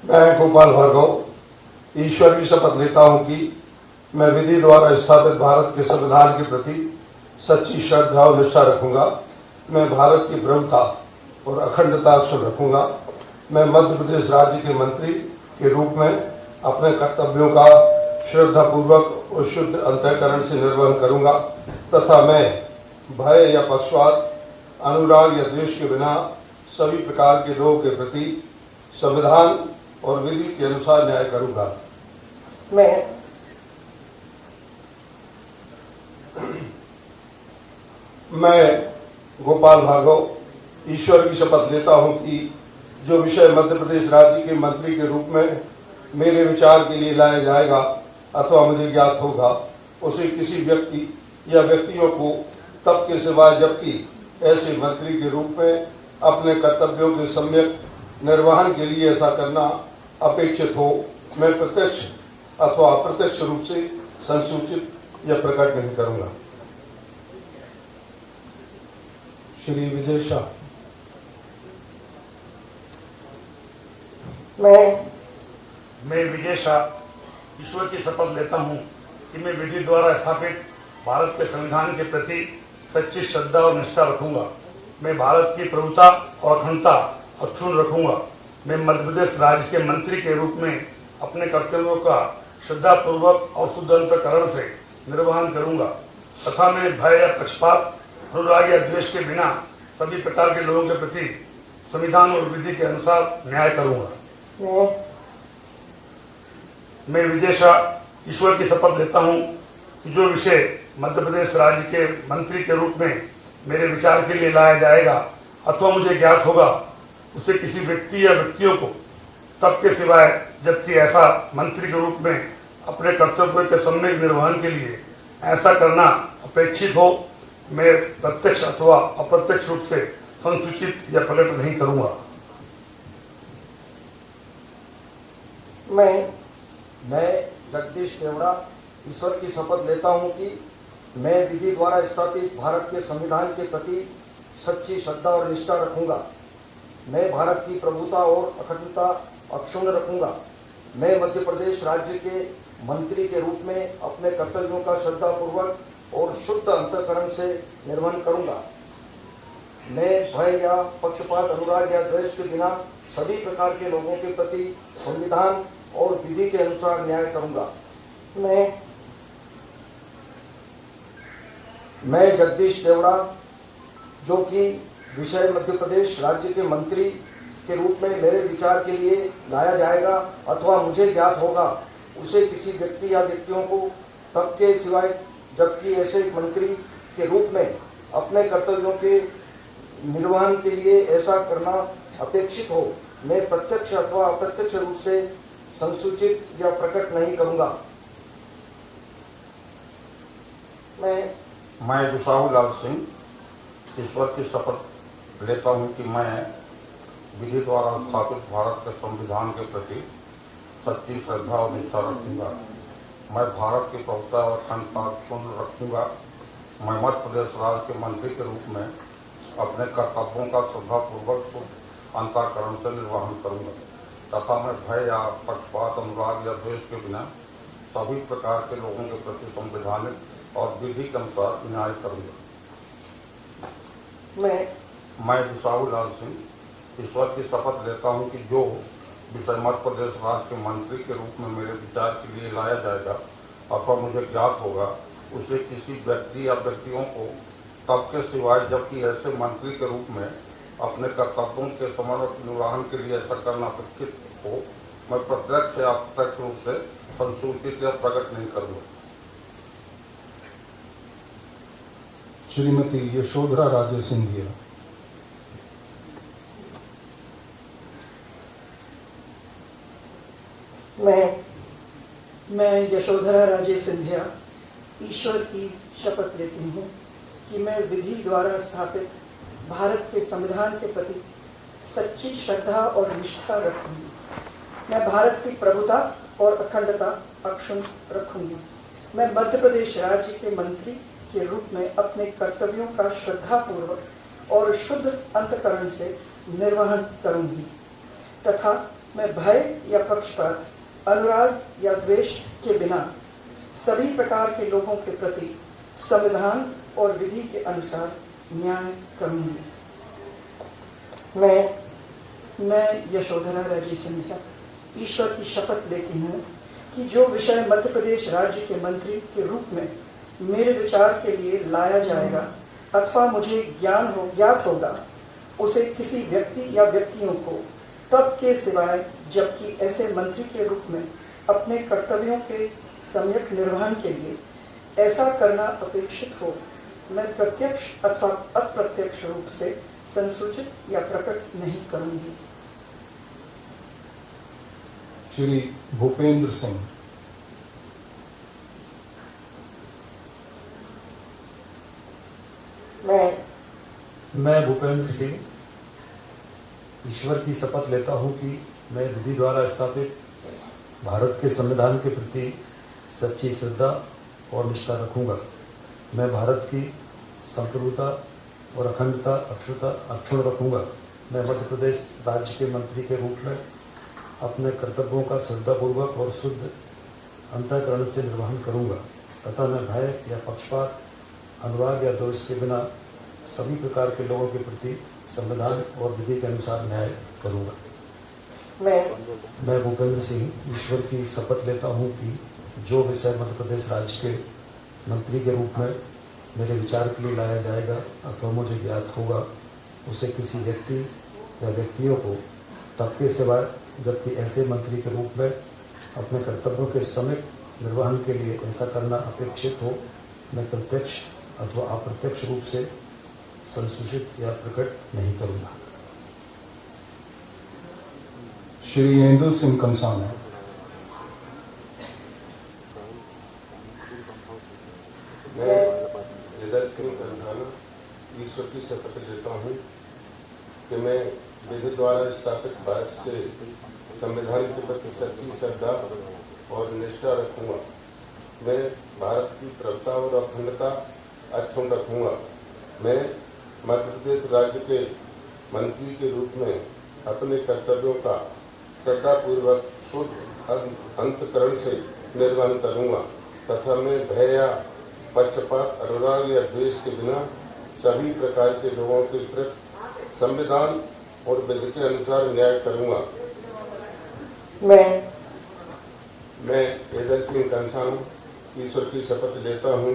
मैं गोपाल भार्गव ईश्वर की शपथ लेता हूं कि मैं विधि द्वारा स्थापित भारत के संविधान के प्रति सच्ची श्रद्धा और निष्ठा रखूंगा। मैं भारत की प्रभुता और अखंडता अक्षुण्ण रखूंगा। मैं मध्य प्रदेश राज्य के मंत्री के रूप में अपने कर्तव्यों का श्रद्धापूर्वक और शुद्ध अंतःकरण से निर्वहन करूंगा तथा मैं भय या पक्षपात, अनुराग या द्वेष के बिना सभी प्रकार के लोगों के प्रति संविधान और विधि के अनुसार न्याय करूंगा। मैं गोपाल भार्गव ईश्वर की शपथ लेता हूं कि जो विषय मध्य प्रदेश राज्य के मंत्री के रूप में मेरे विचार के लिए लाया जाएगा अथवा मुझे ज्ञात होगा, उसे किसी व्यक्ति या व्यक्तियों को तब के सिवाय जबकि ऐसे मंत्री के रूप में अपने कर्तव्यों के सम्यक निर्वहन के लिए ऐसा करना अपेक्षित हो, मैं प्रत्यक्ष अथवा अप्रत्यक्ष रूप से संसूचित या प्रकट नहीं करूंगा। श्री विजय शाह। मैं विजय शाह ईश्वर की शपथ लेता हूं कि मैं विधि द्वारा स्थापित भारत के संविधान के प्रति सच्ची श्रद्धा और निष्ठा रखूंगा। मैं भारत की प्रभुता और अखंडता अक्षुण्ण रखूंगा। मैं मध्य प्रदेश राज्य के मंत्री के रूप में अपने कर्तव्यों का श्रद्धापूर्वक और शुद्ध अंतःकरण से निर्वहन करूंगा तथा मैं भय या पक्षपात, अनुराग या द्वेष के बिना सभी प्रकार के लोगों के प्रति संविधान और विधि के अनुसार न्याय करूंगा। मैं विजय शाह ईश्वर की शपथ लेता हूं कि जो विषय मध्य प्रदेश राज्य के मंत्री के रूप में मेरे विचार के लिए लाया जाएगा अथवा मुझे ज्ञात होगा, उसे किसी व्यक्ति या व्यक्तियों को तब के सिवाय जबकि ऐसा मंत्री के रूप में अपने कर्तव्यों के सम्यक निर्वहन के लिए ऐसा करना अपेक्षित हो, मैं प्रत्यक्ष अथवा अप्रत्यक्ष रूप से संसूचित या प्रकट नहीं करूंगा। मैं जगदीश देवड़ा ईश्वर की शपथ लेता हूं कि मैं विधि द्वारा स्थापित भारत के संविधान के प्रति सच्ची श्रद्धा और निष्ठा रखूंगा। मैं भारत की प्रभुता और अखंडता अक्षुण्ण रखूंगा। मैं मध्य प्रदेश राज्य के मंत्री के रूप में अपने कर्तव्यों का श्रद्धापूर्वक और शुद्ध अंतःकरण से निर्वहन करूंगा। मैं भय या पक्षपात, अनुराग या द्वेष के बिना सभी प्रकार के लोगों के प्रति संविधान और विधि के अनुसार न्याय करूंगा। मैं जगदीश देवड़ा, जो कि विषय मध्य प्रदेश राज्य के मंत्री के रूप में मेरे विचार के लिए लाया जाएगा अथवा मुझे ज्ञात होगा, उसे किसी व्यक्ति या व्यक्तियों को तब के सिवाय जबकि ऐसे मंत्री के रूप में अपने कर्तव्यों के निर्वहन के लिए ऐसा करना अपेक्षित हो, मैं प्रत्यक्ष अथवा अप्रत्यक्ष रूप से संसूचित या प्रकट नहीं करूंगा। मैं दुसाहू लाल सिंह ईश्वर की शपथ लेता हूं कि मैं विधि द्वारा स्थापित भारत के संविधान के प्रति सच्ची श्रद्धा और निष्ठा रखूंगा। मैं भारत की प्रभुता और अखंडता अक्षुण्ण रखूंगा। मैं मध्य प्रदेश राज्य के मंत्री के रूप में अपने कर्तव्यों का श्रद्धापूर्वक शुद्ध अंतःकरण से निर्वहन करूंगा तथा मैं भय या पक्षपात, अनुराग या द्वेष के बिना सभी प्रकार के लोगों के प्रति संवैधानिक और विधि के अनुसार न्याय करूंगा। मैं दुसाहू लाल सिंह ईश्वर की शपथ लेता हूं कि जो विषय मध्य प्रदेश राज्य के मंत्री के रूप में मेरे विचार के लिए लाया जाएगा अथवा मुझे ज्ञात होगा, उसे किसी व्यक्ति या व्यक्तियों को तब के सिवाय जबकि ऐसे मंत्री के रूप में अपने कर्तव्यों के समर्पक निर्वहन के लिए ऐसा करना अपेक्षित हो, मैं प्रत्यक्ष या अप्रत्यक्ष रूप से संसूचित या प्रकट नहीं करूंगा। श्रीमती यशोधरा राजे सिंधिया। मैं यशोधरा राजे सिंधिया ईश्वर की शपथ लेती हूँ कि मैं विधि द्वारा स्थापित भारत के संविधान के प्रति सच्ची श्रद्धा और निष्ठा रखूंगी। मैं भारत की प्रभुता और अखंडता अक्षुण्ण रखूंगी। मैं मध्य प्रदेश राज्य के मंत्री के रूप में अपने कर्तव्यों का श्रद्धापूर्वक और शुद्ध अंतःकरण से निर्वहन करूंगी तथा मैं भय या पक्षपात, अनुराग या द्वेष के बिना सभी प्रकार के लोगों के प्रति संविधान और विधि के अनुसार न्याय करूंगी। मैं यशोधरा राजे सिंधिया ईश्वर की शपथ लेती हूँ कि जो विषय मध्य प्रदेश राज्य के मंत्री के रूप में मेरे विचार के लिए लाया जाएगा अथवा मुझे ज्ञात होगा, उसे किसी व्यक्ति या व्यक्तियों को तब के सिवाय जबकि ऐसे मंत्री के रूप में अपने कर्तव्यों के सम्यक निर्वहन के लिए ऐसा करना अपेक्षित हो, मैं प्रत्यक्ष अथवा अप्रत्यक्ष रूप से संसूचित या प्रकट नहीं करूंगी। श्री भूपेंद्र सिंह। मैं भूपेंद्र सिंह ईश्वर की शपथ लेता हूं कि मैं विधि द्वारा स्थापित भारत के संविधान के प्रति सच्ची श्रद्धा और निष्ठा रखूंगा। मैं भारत की संप्रभुता और अखंडता अक्षुण्ण रखूंगा। मैं मध्य प्रदेश राज्य के मंत्री के रूप में अपने कर्तव्यों का श्रद्धापूर्वक और शुद्ध अंतःकरण से निर्वहन करूंगा तथा मैं भय या पक्षपात, अनुराग या दोष के बिना सभी प्रकार के लोगों के प्रति संविधान और विधि के अनुसार न्याय करूंगा। मैं भूपेंद्र सिंह ईश्वर की शपथ लेता हूं कि जो विषय मध्य प्रदेश राज्य के मंत्री के रूप में मेरे विचार के लिए लाया जाएगा अथवा मुझे ज्ञात होगा, उसे किसी व्यक्ति या व्यक्तियों को तब के सिवाय जबकि ऐसे मंत्री के रूप में अपने कर्तव्यों के सम्यक निर्वहन के लिए ऐसा करना अपेक्षित हो, मैं प्रत्यक्ष अथवा अप्रत्यक्ष रूप से संसूचित या प्रकट नहीं करूंगा। श्री इंदु सिंह कंसाना। मैं इंदु सिंह कंसाना ईश्वर की शपथ लेता हूँ कि मैं विधि द्वारा स्थापित भारत के संविधान के प्रति सच्ची श्रद्धा और निष्ठा रखूंगा। मैं भारत की प्रभुता और अखंडता अक्षुण्ण रखूंगा। मैं मध्य प्रदेश राज्य के मंत्री के रूप में अपने कर्तव्यों का श्रद्धापूर्वक शुद्ध अंतःकरण से निर्वहन करूंगा तथा मैं भय या पक्षपात, अनुराग या द्वेष के बिना सभी प्रकार के लोगों के प्रति संविधान और विधि के अनुसार न्याय करूंगा। मैं इंदु सिंह कंसाना ईश्वर की शपथ लेता हूं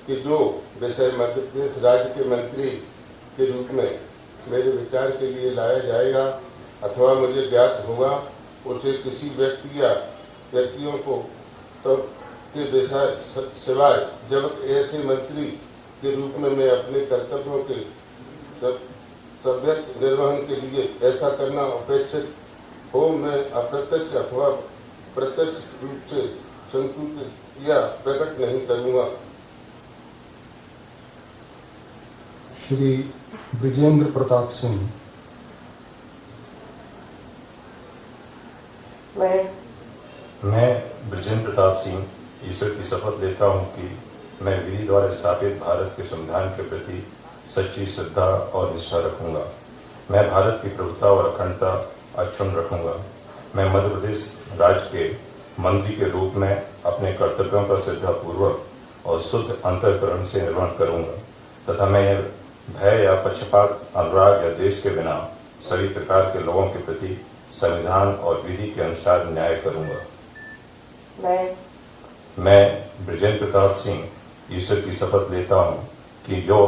कि जो विषय मध्य प्रदेश राज्य के मंत्री के रूप में मेरे विचार के लिए लाया जाएगा अथवा मुझे ज्ञात होगा, उसे किसी व्यक्ति या व्यक्तियों को तब के विषय सिवाय जब ऐसे मंत्री के रूप में मैं अपने कर्तव्यों के सम्यक निर्वहन के लिए ऐसा करना अपेक्षित हो, मैं अप्रत्यक्ष अथवा प्रत्यक्ष रूप से संसूचित या प्रकट नहीं करूंगा। श्री ब्रिजेंद्र प्रताप सिंह। मैं ब्रिजेंद्र प्रताप सिंह ईश्वर की शपथ लेता हूं कि मैं विधि द्वारा स्थापित भारत के संविधान के प्रति सच्ची श्रद्धा और निष्ठा रखूंगा। मैं भारत की प्रभुता और अखंडता अक्षुण्ण रखूंगा। मैं मध्य प्रदेश राज्य के मंत्री के रूप में अपने कर्तव्यों का श्रद्धापूर्वक और शुद्ध अंतःकरण से निर्वहन करूंगा तथा मैं भय या पक्षपात, अनुराग या द्वेष के बिना सभी प्रकार के लोगों के प्रति संविधान और विधि के अनुसार न्याय करूंगा। मैं ब्रिजेंद्र प्रताप सिंह ईश्वर की शपथ लेता हूं कि जो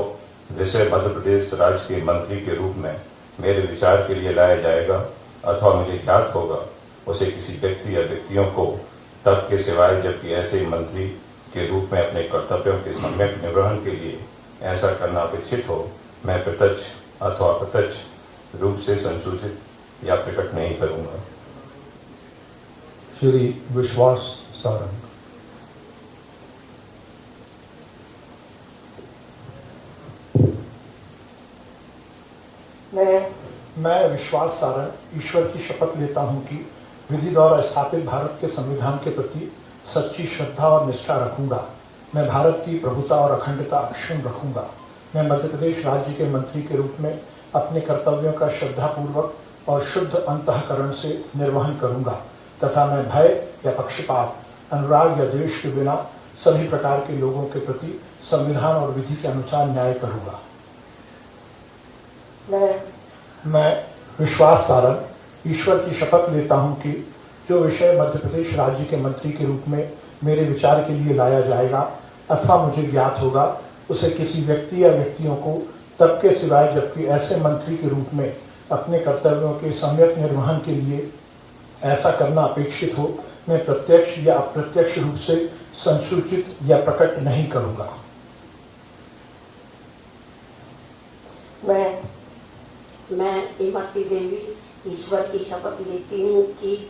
विषय मध्य प्रदेश राज्य के मंत्री के रूप में मेरे विचार के लिए लाया जाएगा अथवा मुझे ज्ञात होगा, उसे किसी व्यक्ति या व्यक्तियों को तब के सिवाय जबकि ऐसे मंत्री के रूप में अपने कर्तव्यों के सम्यक निर्वहन के लिए ऐसा करना अपेक्षित हो, मैं प्रत्यक्ष अथवा अप्रत्यक्ष रूप से संसूचित या प्रकट नहीं करूंगा। श्री विश्वास सारंग। मैं विश्वास सारंग ईश्वर की शपथ लेता हूं कि विधि द्वारा स्थापित भारत के संविधान के प्रति सच्ची श्रद्धा और निष्ठा रखूंगा। मैं भारत की प्रभुता और अखंडता अक्षुण्ण रखूंगा। मैं मध्य प्रदेश राज्य के मंत्री के रूप में अपने कर्तव्यों का श्रद्धापूर्वक और शुद्ध अंतःकरण से निर्वहन करूंगा तथा मैं भय या पक्षपात, अनुराग या द्वेष के बिना सभी प्रकार के लोगों के प्रति संविधान और विधि के अनुसार न्याय करूंगा। मैं विश्वास सारण ईश्वर की शपथ लेता हूं कि जो विषय मध्य प्रदेश राज्य के मंत्री के रूप में मेरे विचार के लिए लाया जाएगा अथवा मुझे ज्ञात होगा, उसे किसी व्यक्ति या व्यक्तियों को तब के सिवाय जबकि ऐसे मंत्री के रूप में अपने कर्तव्यों के सम्यक निर्वहन के लिए ऐसा करना अपेक्षित हो, मैं प्रत्यक्ष या अप्रत्यक्ष रूप से संसूचित या प्रकट नहीं करूंगा। मैं इमरती देवी ईश्वर की शपथ लेती हूँ कि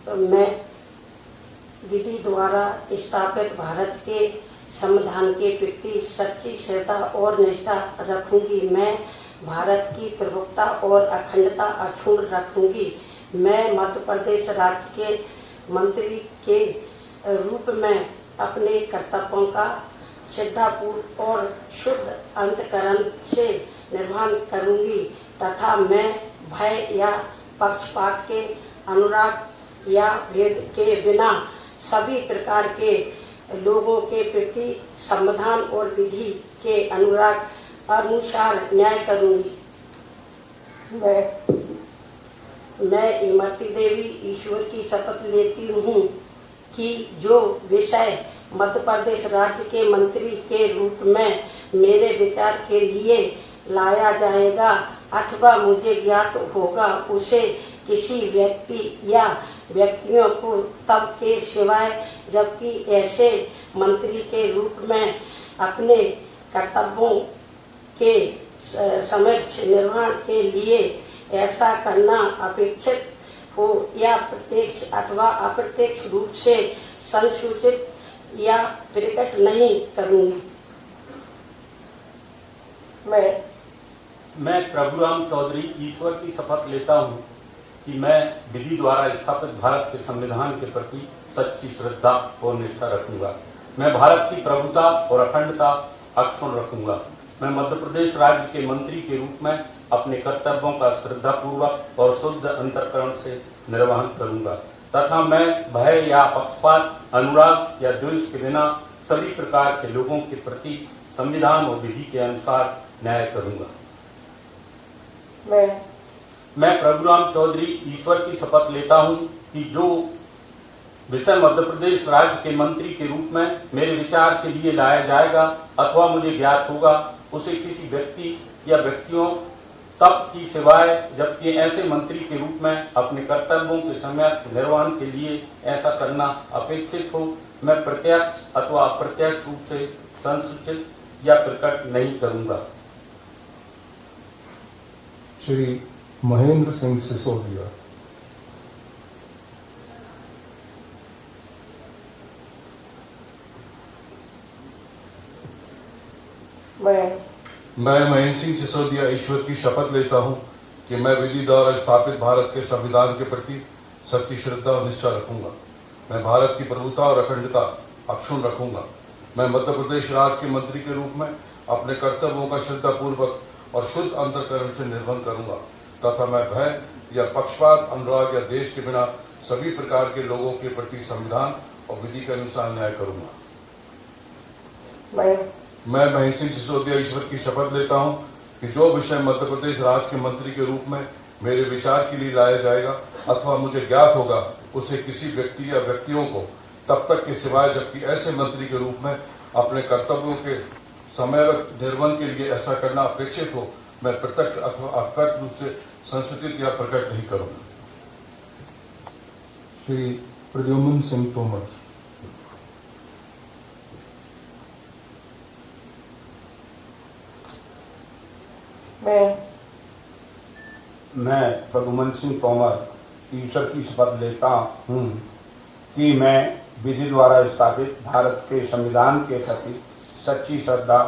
मैं विधि द्वारा स्थापित भारत के संविधान के प्रति सच्ची श्रद्धा और निष्ठा रखूंगी। मैं भारत की प्रभुता और अखंडता अक्षुण्ण रखूंगी। मैं मध्य प्रदेश राज्य के मंत्री के रूप में अपने कर्तव्यों का श्रद्धापूर्वक और शुद्ध अंतःकरण से निर्वहन करूंगी तथा मैं भय या पक्षपात के, अनुराग या भेद के बिना सभी प्रकार के लोगों के प्रति संविधान और विधि के अनुसार न्याय करूंगी। मैं इमरती देवी ईश्वर की शपथ लेती हूँ कि जो विषय मध्य प्रदेश राज्य के मंत्री के रूप में मेरे विचार के लिए लाया जाएगा अथवा मुझे ज्ञात होगा, उसे किसी व्यक्ति या व्यक्तियों को तब के सिवाय जबकि ऐसे मंत्री के रूप में अपने कर्तव्यों के समक्ष निर्वहन के लिए ऐसा करना अपेक्षित हो या प्रत्यक्ष अथवा अप्रत्यक्ष रूप से संसूचित या प्रकट नहीं करूंगी। मैं प्रभुराम चौधरी ईश्वर की शपथ लेता हूं कि मैं विधि द्वारा स्थापित भारत के संविधान के प्रति सच्ची श्रद्धा और निष्ठा रखूंगा। मैं भारत की प्रभुता और अखंडता अक्षुण्ण रखूंगा। मैं मध्य प्रदेश राज्य के मंत्री के रूप में अपने कर्तव्यों का श्रद्धापूर्वक और शुद्ध अंतःकरण से निर्वहन करूंगा तथा मैं भय या पक्षपात, अनुराग या द्वेष के बिना सभी प्रकार के लोगों के प्रति संविधान और विधि के अनुसार न्याय करूंगा। मैं प्रभुराम चौधरी ईश्वर की शपथ लेता हूं कि जो विषय मध्य प्रदेश राज्य के मंत्री के रूप में मेरे विचार के लिए लाया जाएगा अथवा मुझे ज्ञात होगा, उसे किसी व्यक्ति या व्यक्तियों तब की सिवाय जबकि ऐसे मंत्री के रूप में अपने कर्तव्यों के समय निर्वहन के लिए ऐसा करना अपेक्षित हो, मैं प्रत्यक्ष अथवा अप्रत्यक्ष रूप से संसूचित या प्रकट नहीं करूंगा। श्री महेंद्र सिंह सिसोदिया। मैं महेंद्र सिंह सिसोदिया ईश्वर की शपथ लेता हूं कि मैं विधि द्वारा स्थापित भारत के संविधान के प्रति सच्ची श्रद्धा और निष्ठा रखूंगा। मैं भारत की प्रभुता और अखंडता अक्षुण्ण रखूंगा। मैं मध्य प्रदेश राज्य के मंत्री के रूप में अपने कर्तव्यों का श्रद्धापूर्वक और शुद्ध अंतःकरण से निर्वहन करूंगा तथा मैं भय या पक्षपात, अनुराग या द्वेष के बिना सभी प्रकार के लोगों के प्रति संविधान और विधि के अनुसार न्याय करूंगा। मैं महेंद्र सिंह सिसोदिया ईश्वर की शपथ लेता हूं कि जो विषय मध्य प्रदेश राज्य के मंत्री के रूप में मेरे विचार के लिए लाया जाएगा अथवा मुझे ज्ञात होगा, उसे किसी व्यक्ति या व्यक्तियों को तब तक के सिवाय जबकि ऐसे मंत्री के रूप में अपने कर्तव्यों के समय निर्वहन के लिए ऐसा करना अपेक्षित हो, मैं प्रत्यक्ष अथवा अप्रत्यक्ष रूप से संसूचित या प्रकट नहीं करूंगा। श्री प्रद्युम्न सिंह तोमर। मैं प्रद्युम्न सिंह तोमर ईश्वर की शपथ लेता हूँ कि मैं विधि द्वारा स्थापित भारत के संविधान के प्रति सच्ची श्रद्धा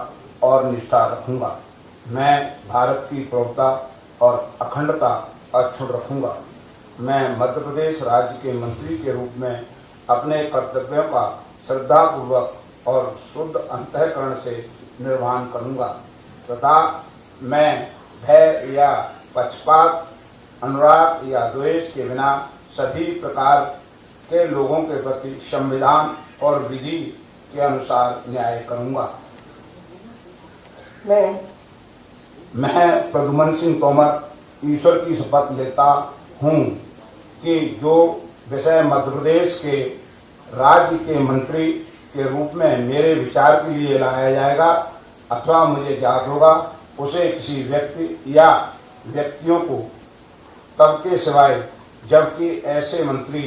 और निष्ठा रखूंगा। मैं भारत की प्रभुता और अखंडता अक्षुण्ण रखूंगा। मैं मध्य प्रदेश राज्य के मंत्री के रूप में अपने कर्तव्यों का श्रद्धापूर्वक और शुद्ध अंतःकरण से निर्वहन करूंगा तथा मैं भय या पक्षपात, अनुराग या द्वेष के बिना सभी प्रकार के लोगों के प्रति संविधान और विधि के अनुसार न्याय करूंगा। मैं प्रद्युमन सिंह तोमर ईश्वर की शपथ लेता हूं कि जो विषय मध्य प्रदेश के राज्य के मंत्री के रूप में मेरे विचार के लिए लाया जाएगा अथवा मुझे ज्ञात होगा, उसे किसी व्यक्ति या व्यक्तियों को तब के सिवाय जबकि ऐसे मंत्री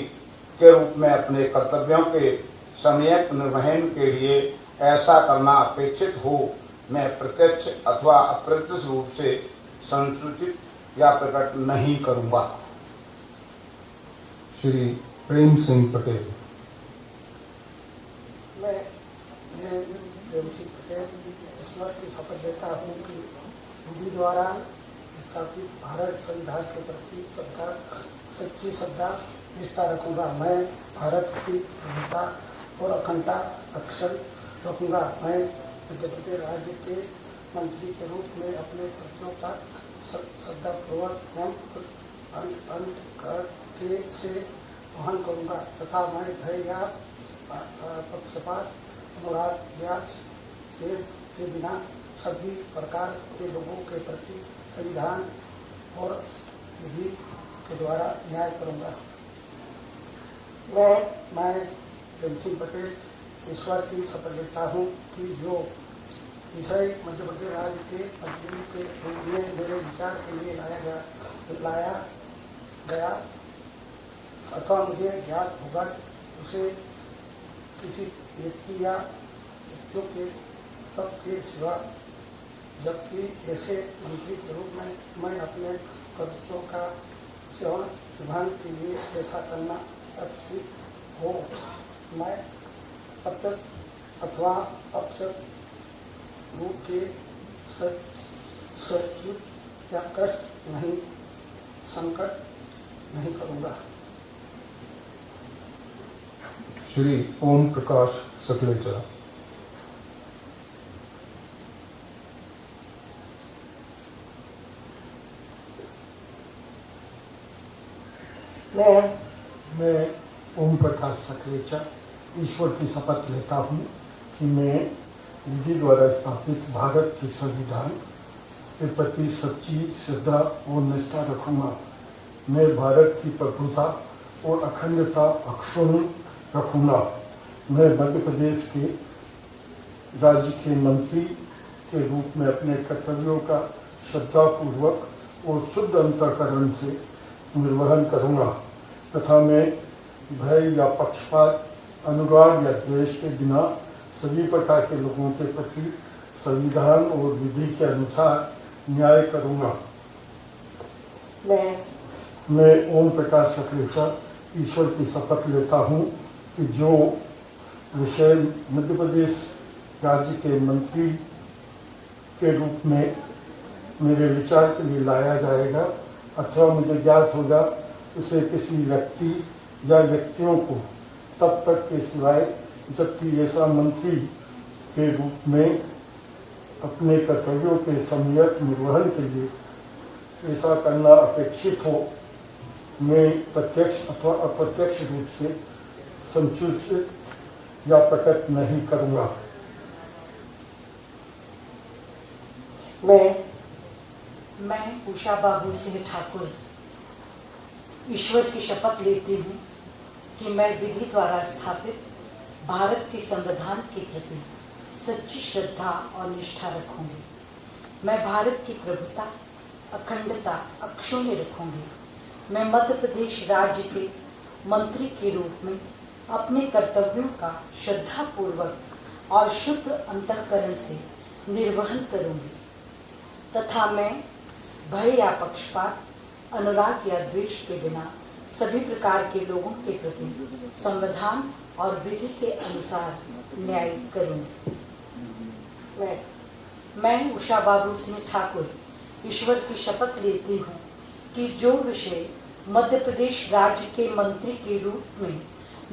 के रूप में अपने कर्तव्यों के सम्यक निर्वहन के लिए ऐसा करना अपेक्षित हो, मैं प्रत्यक्ष अथवा अप्रत्यक्ष रूप से संसूचित या प्रकट नहीं करूंगा। श्री प्रेम सिंह पटेल। मैं प्रेम सिंह पटेल ईश्वर की शपथ लेता हूँ कि विधि द्वारा स्थापित भारत संविधान के प्रति सच्ची श्रद्धा निष्ठा रखूंगा। मैं भारत की प्रभुता और अखंडता अक्षर रखूंगा। मैं मध्य प्रदेश राज्य के मंत्री के रूप में अपने कर्तव्यों का श्रद्धापूर्वक एवं अंत से वहन करूंगा तथा मैं भय या पक्षपात अनुराग या खेद के बिना सभी प्रकार के लोगों के प्रति संविधान और विधि के द्वारा न्याय करूंगा। मैं प्रेम सिंह पटेल ईश्वर की शपथ लेता हूँ कि जो विषय मध्य प्रदेश राज्य के मंत्री के रूप में मेरे विचार के लिए लाया गया अथवा मुझे ज्ञात होगा, उसे किसी व्यक्ति या व्यक्तियों के तब के सिवा जबकि ऐसे मंत्री के रूप में मैं अपने कर्तव्यों का सेवा निभाने के लिए ऐसा करना अपेक्षित हो, मैं प्रत्यक्ष अथवा अपरोक्ष रूप के सचिव या कष्ट नहीं संकट नहीं करूंगा। श्री ओम प्रकाश सकलेचा। मैं ओम प्रकाश सकलेचा ईश्वर की शपथ लेता हूँ कि मैं विधि द्वारा स्थापित भारत के संविधान के प्रति सच्ची श्रद्धा और निष्ठा रखूंगा। मैं भारत की प्रभुता और अखंडता अक्षुण्ण रखूंगा। मैं मध्य प्रदेश के राज्य के मंत्री के रूप में अपने कर्तव्यों का श्रद्धापूर्वक और शुद्ध अंतःकरण से निर्वहन करूंगा तथा मैं भय या पक्षपात अनुराग या द्वेष के बिना सभी प्रकार के लोगों के प्रति संविधान और विधि के अनुसार न्याय करूंगा। मैं ओम प्रकाश सकलेचा ईश्वर की शपथ लेता हूँ कि जो विषय मध्य प्रदेश राज्य के मंत्री के रूप में मेरे विचार के लिए लाया जाएगा अथवा मुझे ज्ञात होगा, उसे किसी व्यक्ति या व्यक्तियों को तब तक के सिवाय जबकि ऐसा मंत्री के रूप में अपने कर्तव्यों के सम्यक निर्वहन के लिए ऐसा करना अपेक्षित हो, मैं प्रत्यक्ष अथवा अप्रत्यक्ष रूप से संसूचित या प्रकट नहीं करूंगा। मैं उषा बाबू सिंह ठाकुर ईश्वर की शपथ लेती हूँ कि मैं विधि द्वारा स्थापित भारत के संविधान के प्रति सच्ची श्रद्धा और निष्ठा रखूंगी। मैं भारत की प्रभुता अखंडता अक्षुण्ण रखूंगी। मैं मध्य प्रदेश राज्य के मंत्री के रूप में अपने कर्तव्यों का श्रद्धापूर्वक और शुद्ध अंतःकरण से निर्वहन करूंगी तथा मैं भय या पक्षपात अनुराग या द्वेष के बिना सभी प्रकार के लोगों के प्रति संविधान और विधि के अनुसार न्याय करूंगी। मैं उषा बाबू सिंह ठाकुर ईश्वर की शपथ लेती हूँ कि जो विषय मध्य प्रदेश राज्य के मंत्री के रूप में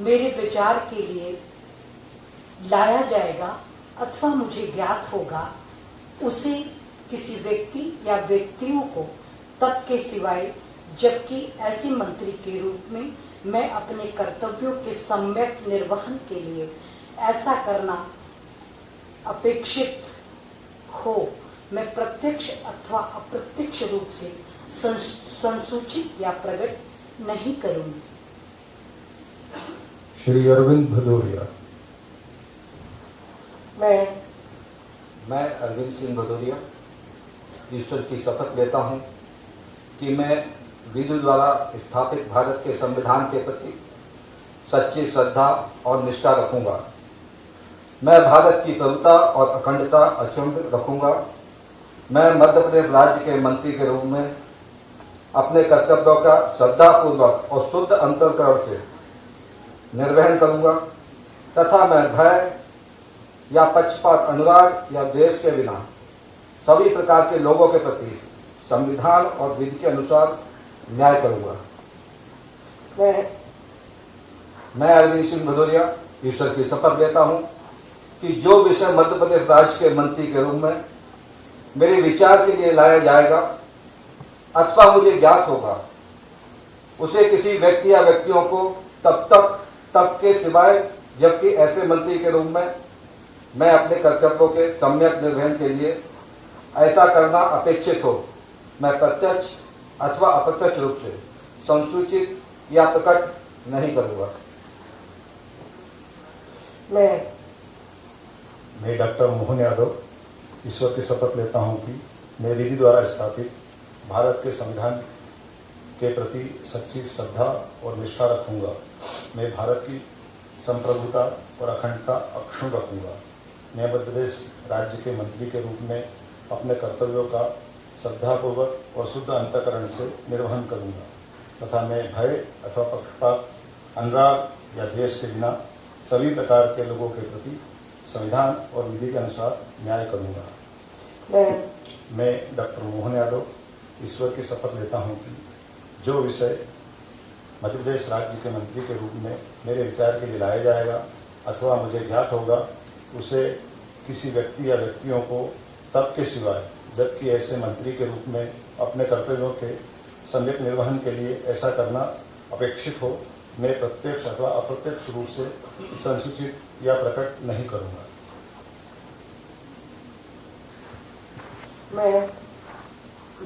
मेरे विचार के लिए लाया जाएगा अथवा मुझे ज्ञात होगा, उसे किसी व्यक्ति या व्यक्तियों को तब के सिवाय जबकि ऐसे मंत्री के रूप में मैं अपने कर्तव्यों के सम्यक निर्वहन के लिए ऐसा करना अपेक्षित हो मैं प्रत्यक्ष अथवा अप्रत्यक्ष रूप से संसूचित या प्रकट नहीं करूंगी। श्री अरविंद भदौरिया। मैं अरविंद सिंह भदौरिया ईश्वर की शपथ लेता हूं कि मैं विधि द्वारा स्थापित भारत के संविधान के प्रति सच्ची श्रद्धा और निष्ठा रखूंगा। मैं भारत की प्रभुता और अखंडता अक्षुण्ण रखूंगा। मैं मध्य प्रदेश राज्य के मंत्री के रूप में अपने कर्तव्यों का श्रद्धापूर्वक और शुद्ध अंतःकरण से निर्वहन करूंगा तथा मैं भय या पक्षपात, अनुराग या द्वेष के बिना सभी प्रकार के लोगों के प्रति संविधान और विधि के अनुसार न्याय करूंगा। मैं अरविंद सिंह भदौरिया ईश्वर की शपथ लेता हूं कि जो विषय मध्य प्रदेश राज्य के मंत्री के रूप में मेरे विचार के लिए लाया जाएगा अथवा मुझे ज्ञात होगा उसे किसी व्यक्ति या व्यक्तियों को तब के सिवाय जबकि ऐसे मंत्री के रूप में मैं अपने कर्तव्यों के सम्यक निर्वहन के लिए ऐसा करना अपेक्षित हो मैं प्रत्यक्ष अथवा अप्रत्यक्ष रूप से संसूचित या प्रकट नहीं करूंगा। मैं डॉक्टर मोहन यादव ईश्वर की शपथ लेता हूं कि मैं विधि द्वारा स्थापित भारत के संविधान के प्रति सच्ची श्रद्धा और निष्ठा रखूंगा। मैं भारत की संप्रभुता और अखंडता अक्षुण्ण रखूंगा। मैं मध्य प्रदेश राज्य के मंत्री के रूप में अपने कर्तव्यों का श्रद्धापूर्वक और शुद्ध अंतःकरण से निर्वहन करूंगा तथा मैं भय अथवा पक्षपात, अनुराग या द्वेष के बिना सभी प्रकार के लोगों के प्रति संविधान और विधि के अनुसार न्याय करूंगा। मैं डॉक्टर मोहन यादव ईश्वर की शपथ लेता हूं कि जो विषय मध्य प्रदेश राज्य के मंत्री के रूप में मेरे विचार के लिए लाया जाएगा अथवा मुझे ज्ञात होगा उसे किसी व्यक्ति या व्यक्तियों को तब के सिवाय जबकि ऐसे मंत्री के रूप में अपने कर्तव्यों के सम्यक निर्वहन के लिए ऐसा करना अपेक्षित हो मैं प्रत्यक्ष अथवा अप्रत्यक्ष रूप से संसूचित या प्रकट नहीं करूंगा।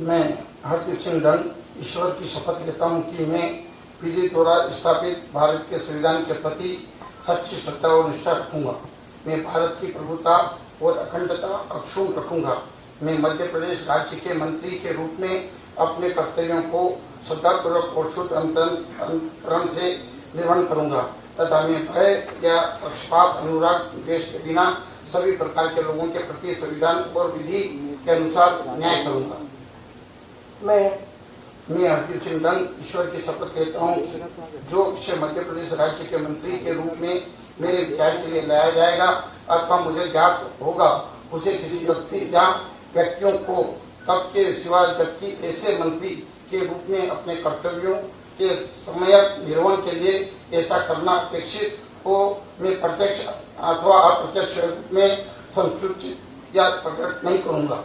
मैं हरदीप सिंह डंग ईश्वर की शपथ लेता हूं कि मैं विधि द्वारा स्थापित भारत के संविधान के प्रति सच्ची श्रद्धा और निष्ठा रखूंगा। मैं भारत की प्रभुता और अखंडता अक्षुण्ण रखूंगा। मैं मध्य प्रदेश राज्य के मंत्री के रूप में अपने कर्तव्यों को श्रद्धापूर्वक और शुद्ध अंतःकरण से निर्वहन करूंगा तथा मैं भय या पक्षपात, अनुराग, द्वेष के बिना सभी प्रकार के लोगों के प्रति संविधान और विधि के अनुसार न्याय करूंगा। मैं हरदीप सिंह डंग ईश्वर की शपथ लेता हूं कि जो विषय मध्य प्रदेश राज्य के मंत्री के रूप में मेरे विचार के लिए लाया जाएगा अथवा मुझे ज्ञात होगा उसे किसी व्यक्ति या व्यक्तियों को तब के सिवाय जबकि ऐसे मंत्री के रूप में अपने कर्तव्यों के सम्यक निर्वहन के लिए ऐसा करना अपेक्षित हो मैं प्रत्यक्ष अथवा अप्रत्यक्ष रूप में संसूचित या प्रकट नहीं करूंगा।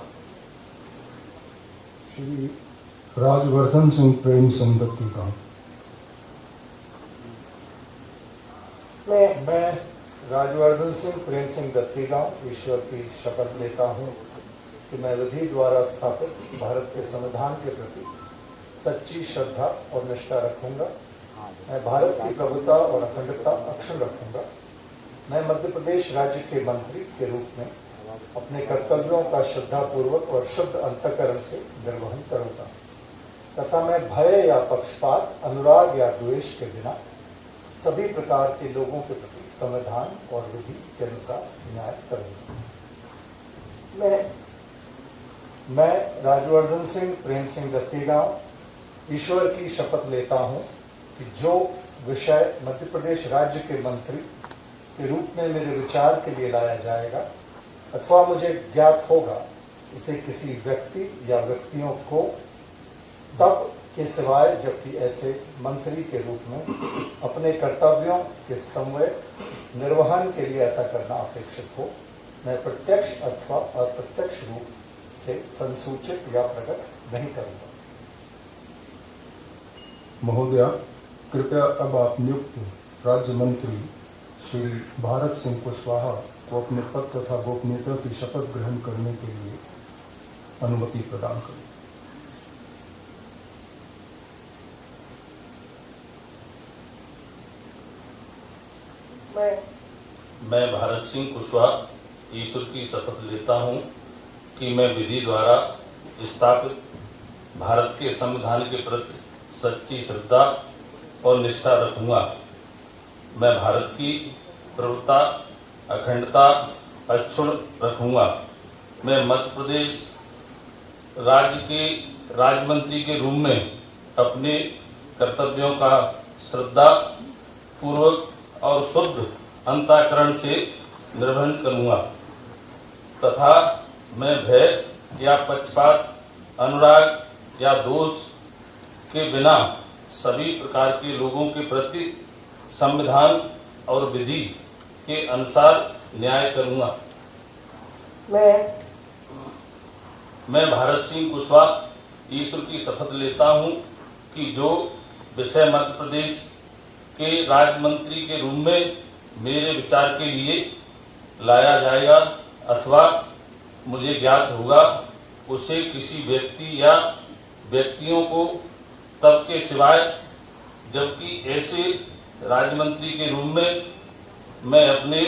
श्री राजवर्धन सिंह प्रेम सिंह दत्ती गांव। मैं राजवर्धन सिंह प्रेम सिंह दत्ती गांव ईश्वर की शपथ लेता हूं कि मैं विधि द्वारा स्थापित भारत के संविधान के प्रति सच्ची श्रद्धा और निष्ठा रखूंगा। मैं भारत की प्रभुता और अखंडता अक्षुण्ण रखूंगा। मैं मध्य प्रदेश राज्य के मंत्री के रूप में अपने कर्तव्यों का श्रद्धापूर्वक और शुद्ध अंतःकरण से निर्वहन करूंगा तथा मैं भय या पक्षपात, अनुराग या द्वेष के बिना सभी प्रकार के लोगों के प्रति संविधान और विधि के अनुसार न्याय करूंगा। मैं राजवर्धन सिंह प्रेम सिंह दत्ती गांव ईश्वर की शपथ लेता हूं कि जो विषय मध्य प्रदेश राज्य के मंत्री के रूप में मेरे विचार के लिए लाया जाएगा अथवा मुझे ज्ञात होगा उसे किसी व्यक्ति या व्यक्तियों को तब के सिवाय जबकि ऐसे मंत्री के रूप में अपने कर्तव्यों के सम्यक निर्वहन के लिए ऐसा करना अपेक्षित हो मैं प्रत्यक्ष अथवा अप्रत्यक्ष रूप से संसूचित या प्रकट नहीं करूंगा। महोदया, कृपया अब आप नियुक्त राज्य मंत्री श्री भारत सिंह कुशवाहा को अपने पद तथा गोपनीयता की शपथ ग्रहण करने के लिए अनुमति प्रदान करें। मैं भारत सिंह कुशवाहा ईश्वर की शपथ लेता हूं कि मैं विधि द्वारा स्थापित भारत के संविधान के प्रति सच्ची श्रद्धा और निष्ठा रखूंगा। मैं भारत की प्रभुता, अखंडता अक्षुण्ण रखूंगा। मैं मध्य प्रदेश राज्य के राज्य मंत्री के रूप में अपने कर्तव्यों का श्रद्धा पूर्वक और शुद्ध अंतःकरण से निर्वहन करूंगा तथा मैं भय या पक्षपात, अनुराग या दोष के बिना सभी प्रकार के लोगों के प्रति संविधान और विधि के अनुसार न्याय करूंगा। मैं भारत सिंह कुशवाहा ईश्वर की शपथ लेता हूं कि जो विषय मध्य प्रदेश के राज्य मंत्री के रूप में मेरे विचार के लिए लाया जाएगा अथवा मुझे ज्ञात होगा, उसे किसी व्यक्ति या व्यक्तियों को तब के सिवाय जबकि ऐसे राज्य मंत्री के रूप में मैं अपने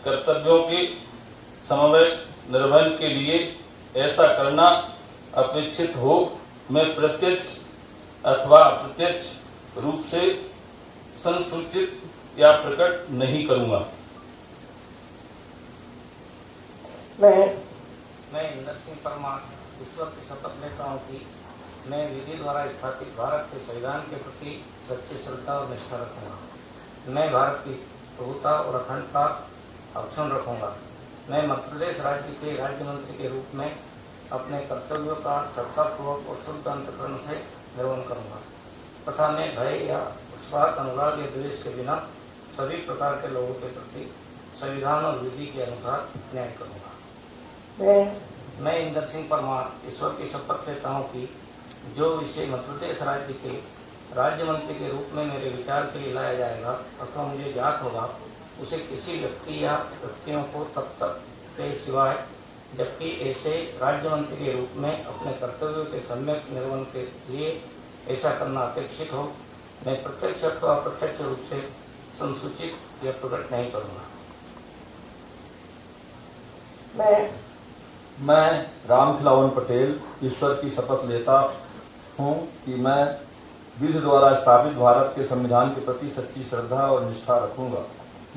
कर्तव्यों के समन्वय निर्वहन के लिए ऐसा करना अपेक्षित हो, मैं प्रत्यक्ष अथवा अप्रत्यक्ष रूप से संसूचित या प्रकट नहीं करूंगा। मैं इंदर सिंह परमार ईश्वर की शपथ लेता हूँ कि मैं विधि द्वारा स्थापित भारत के संविधान के प्रति सच्ची श्रद्धा और निष्ठा रखूंगा। मैं भारत की प्रभुता और अखंडता अक्षुण्ण रखूंगा। मैं मध्य प्रदेश राज्य के राज्य मंत्री के रूप में अपने कर्तव्यों का श्रद्धापूर्वक और शुद्ध अंतःकरण से निर्वहन करूंगा तथा मैं भय या पक्षपात, अनुराग या द्वेष के बिना सभी प्रकार के लोगों के प्रति संविधान और विधि के अनुसार न्याय करूंगा। मैं इंदर सिंह परमार ईश्वर की शपथ लेता हूं कि जो विषय मध्य प्रदेश राज्य के राज्य मंत्री के रूप में मेरे विचार के लिए लाया जाएगा अथवा मुझे ज्ञात होगा, उसे किसी व्यक्ति या व्यक्तियों को तब तक के सिवाय जबकि ऐसे राज्य मंत्री के रूप में अपने कर्तव्यों के सम्यक निर्वहन के लिए ऐसा करना अपेक्षित हो, मैं प्रत्यक्ष अथवा अप्रत्यक्ष रूप से संसूचित या प्रकट नहीं करूंगा। मैं रामखिलावन पटेल ईश्वर की शपथ लेता हूं कि मैं विधि द्वारा स्थापित भारत के संविधान के प्रति सच्ची श्रद्धा और निष्ठा रखूंगा।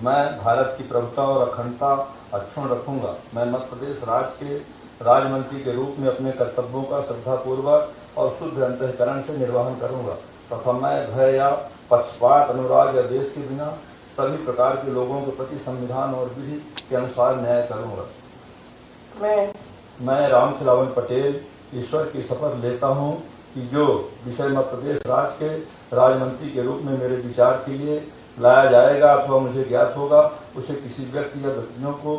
मैं भारत की प्रभुता और अखंडता अक्षुण्ण रखूंगा। मैं मध्य प्रदेश राज्य के राज्य मंत्री के रूप में अपने कर्तव्यों का श्रद्धापूर्वक और शुद्ध अंतःकरण से निर्वहन करूंगा तथा मैं भय या पक्षपात, अनुराग या देश के बिना सभी प्रकार के लोगों के प्रति संविधान और विधि के अनुसार न्याय करूंगा। मैं रामखिलावन पटेल ईश्वर की शपथ लेता हूं कि जो विषय मध्य प्रदेश राज्य के राज्य मंत्री के रूप में मेरे विचार के लिए लाया जाएगा अथवा मुझे ज्ञात होगा, उसे किसी व्यक्ति या व्यक्तियों को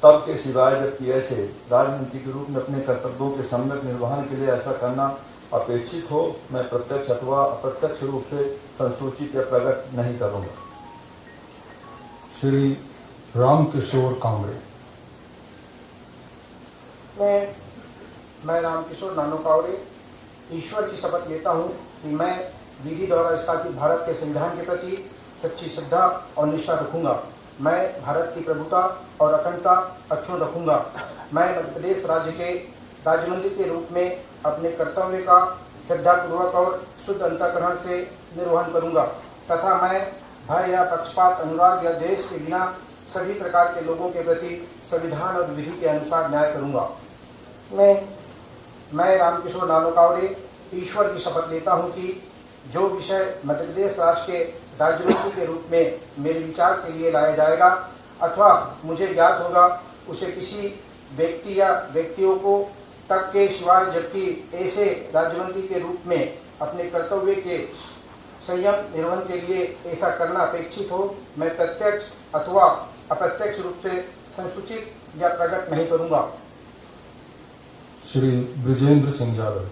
तब के सिवाय जबकि ऐसे राजनीति के रूप में अपने कर्तव्यों के सम्यक निर्वहन के लिए ऐसा करना अपेक्षित हो, मैं प्रत्यक्ष अथवा अप्रत्यक्ष रूप से संसूचित या प्रकट नहीं करूंगा। श्री रामकिशोर कांगड़े। मैं रामकिशोर नानो कावड़े ईश्वर की शपथ लेता हूं कि मैं विधि द्वारा स्थापित भारत के संविधान के प्रति सच्ची श्रद्धा और निष्ठा रखूंगा। मैं भारत की प्रभुता और अखंडता अक्षुण्ण रखूंगा। मैं मध्य प्रदेश राज्य के राज्य मंत्री के रूप में अपने कर्तव्य का श्रद्धापूर्वक और शुद्ध अंतःकरण से निर्वहन करूंगा तथा मैं भय या पक्षपात, अनुराग या द्वेष के बिना सभी प्रकार के लोगों के प्रति संविधान और विधि के अनुसार न्याय करूंगा। मैं रामकिशोर नानो कावड़े ईश्वर की शपथ लेता हूं कि जो विषय मध्य प्रदेश राज्य के राज्य मंत्री के रूप में मेरे विचार के लिए लाया जाएगा अथवा मुझे ज्ञात होगा, उसे किसी व्यक्ति या व्यक्तियों को तब के सिवाय जबकि ऐसे राज्य मंत्री के रूप में अपने कर्तव्य के संयम निर्वहन के लिए ऐसा करना अपेक्षित हो, मैं प्रत्यक्ष अथवा अप्रत्यक्ष रूप से संसूचित या प्रकट नहीं करूंगा। श्री ब्रिजेंद्र सिंह यादव।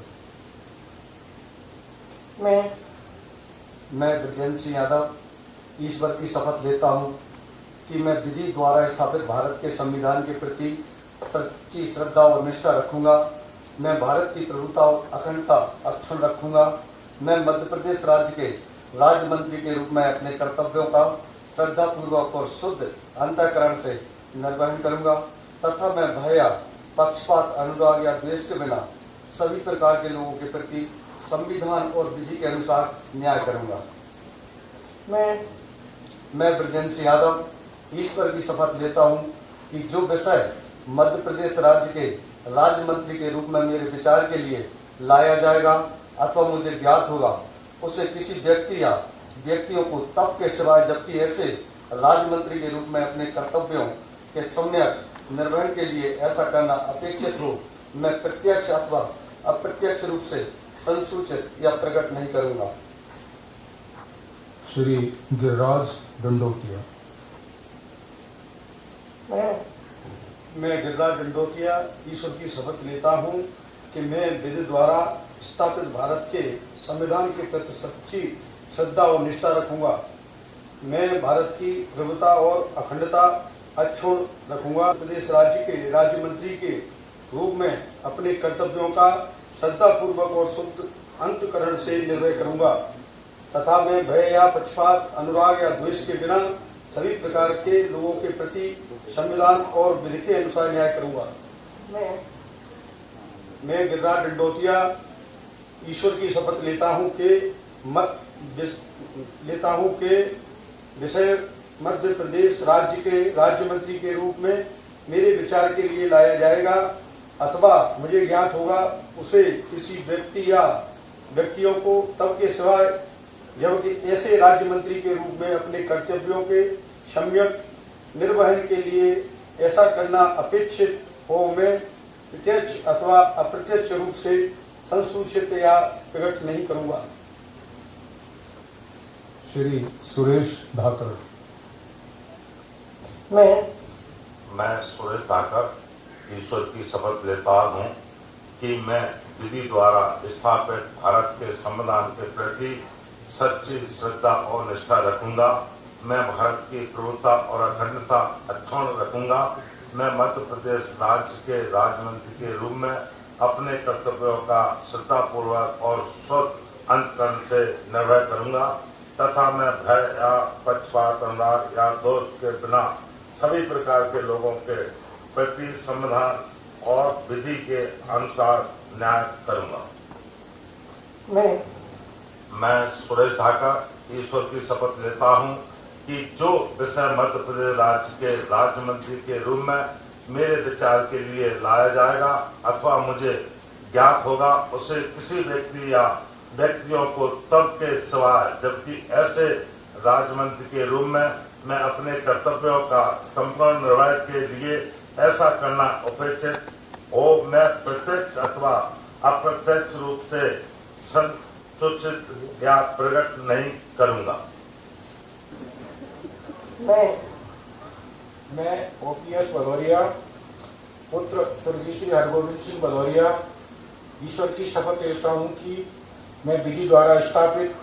मैं ब्रजेंद्र सिंह यादव ईश्वर की शपथ लेता हूँ कि मैं विधि द्वारा स्थापित भारत के संविधान के प्रति सच्ची श्रद्धा और निष्ठा रखूंगा। मैं भारत की प्रभुता और अखंडता अक्षुण्ण रखूंगा। मैं मध्य प्रदेश राज्य के राज्य मंत्री के रूप में अपने कर्तव्यों का श्रद्धापूर्वक और शुद्ध अंतःकरण से निर्वहन करूंगा तथा मैं भय या पक्षपात, अनुराग या द्वेष के बिना सभी प्रकार के लोगों के प्रति संविधान और विधि के अनुसार न्याय करूंगा। मैं ब्रजेंद्र सिंह यादव ईश्वर की शपथ लेता हूं कि जो विषय मध्य प्रदेश राज्य के राज्य मंत्री के रूप में मेरे विचार के लिए लाया जाएगा अथवा मुझे ज्ञात होगा, उसे किसी व्यक्ति या व्यक्तियों को तब के सिवाय जबकि ऐसे राज्य मंत्री के रूप में अपने कर्तव्यों के सम्यक निर्वहन के लिए ऐसा करना अपेक्षित हो, मैं प्रत्यक्ष अथवा अप्रत्यक्ष रूप से संसूचित या प्रकट नहीं करूंगा। श्री गिरिराज दंडोतिया। मैं गिरिराज दंडोतिया ईश्वर की शपथ लेता हूँ कि मैं विधि द्वारा स्थापित भारत के संविधान के प्रति सच्ची श्रद्धा और निष्ठा रखूंगा। मैं भारत की प्रभुता और अखंडता अक्षुण्ण रखूंगा। प्रदेश राज्य के राज्य मंत्री के रूप में अपने कर्तव्यों का श्रद्धापूर्वक और शुद्ध अंतःकरण से निर्वहन करूंगा तथा मैं भय या पक्षपात, अनुराग या द्वेष के बिना सभी प्रकार के लोगों के प्रति संविधान और विधि के अनुसार न्याय करूंगा। मैं गिरिराज दंडोतिया ईश्वर की शपथ लेता हूं कि विषय मध्य प्रदेश राज्य के राज्य मंत्री के रूप में मेरे विचार के लिए लाया जाएगा अथवा मुझे ज्ञात होगा, उसे किसी व्यक्ति या व्यक्तियों को तब के सिवाय जबकि ऐसे राज्य मंत्री के रूप में अपने कर्तव्यों के सम्यक निर्वहन के लिए ऐसा करना अपेक्षित हो, मैं प्रत्यक्ष अथवा अप्रत्यक्ष रूप से संसूचित या प्रकट नहीं करूंगा। श्री सुरेश धाकर। मैं सुरेश धाकर ईश्वर की शपथ लेता हूँ कि मैं विधि द्वारा स्थापित भारत के संविधान के प्रति सच्ची श्रद्धा और निष्ठा रखूंगा। मैं भारत की प्रभुता और अखंडता अक्षुण्ण रखूंगा। मैं मध्य प्रदेश राज्य के राज्य मंत्री के रूप में अपने कर्तव्यों का श्रद्धापूर्वक और शुद्ध अंतःकरण से निर्वहन करूंगा तथा मैं भय या पक्षपात, अनुराग या दोष के बिना सभी प्रकार के लोगों के प्रति संविधान और विधि के अनुसार न्याय करूंगा। मैं सुरेश धाकर ईश्वर की शपथ लेता हूं कि जो विषय मध्य प्रदेश राज्य के राज्य मंत्री के रूप में मेरे विचार के लिए लाया जाएगा अथवा मुझे ज्ञात होगा, उसे किसी व्यक्ति या व्यक्तियों को तब के सिवाय जबकि ऐसे राज्य मंत्री के रूप में मैं अपने कर्तव्यों का संपूर्ण निर्वहन के लिए ऐसा करना अपेक्षित हो, मैं प्रत्यक्ष अथवा अप्रत्यक्ष रूप से संसूचित या प्रकट नहीं करूंगा। मैं ओपीएस भदौरिया पुत्र स्वर्गीय श्री हरगोविंद सिंह भदौरिया ईश्वर की शपथ लेता हूं कि मैं विधि द्वारा स्थापित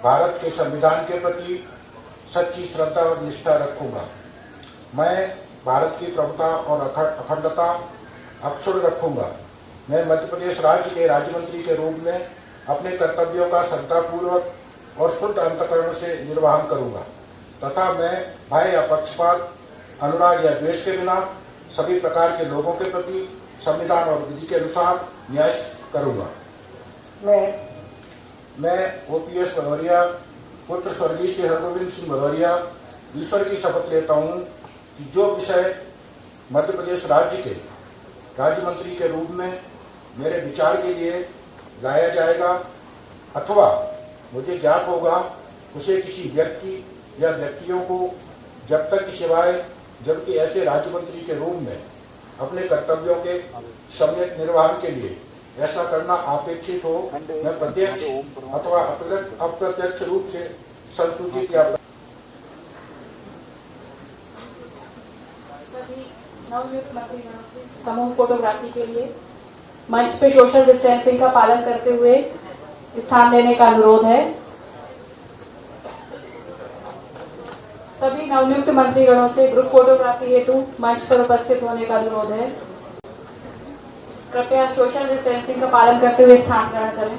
भारत के संविधान के प्रति सच्ची श्रद्धा और निष्ठा रखूंगा। मैं भारत की प्रभुता और अखंडता अक्षुण्ण रखूंगा। मैं मध्य प्रदेश राज्य के राज्य मंत्री के रूप में अपने कर्तव्यों का श्रद्धापूर्वक और शुद्ध अंतःकरण से निर्वहन करूंगा तथा मैं भय या पक्षपात, अनुराग या द्वेष के बिना सभी प्रकार के लोगों के प्रति संविधान और विधि के अनुसार न्याय करूंगा। मैं ओपीएस भदौरिया पुत्र स्वर्गीय श्री हरगोविंद सिंह भदौरिया ईश्वर की शपथ लेता हूं कि जो विषय मध्य प्रदेश राज्य के राज्य मंत्री के रूप में मेरे विचार के लिए लाया जाएगा अथवा मुझे ज्ञात होगा, उसे किसी व्यक्ति या व्यक्तियों को जब तक की सिवाय जबकि ऐसे राज्य मंत्री के रूप में अपने कर्तव्यों के सम्यक निर्वहन के लिए ऐसा करना अपेक्षित हो, मैं प्रत्यक्ष अथवा अप्रत्यक्ष रूप से संसूचित या नवनियुक्त मंत्रीगणों से समूह फोटोग्राफी के लिए मंच पे सोशल डिस्टेंसिंग का पालन करते हुए स्थान लेने का अनुरोध है। सभी नवनियुक्त मंत्रीगणों से ग्रुप फोटोग्राफी हेतु मंच पर उपस्थित होने का अनुरोध है। कृपया सोशल डिस्टेंसिंग का पालन करते हुए स्थान ग्रहण करें।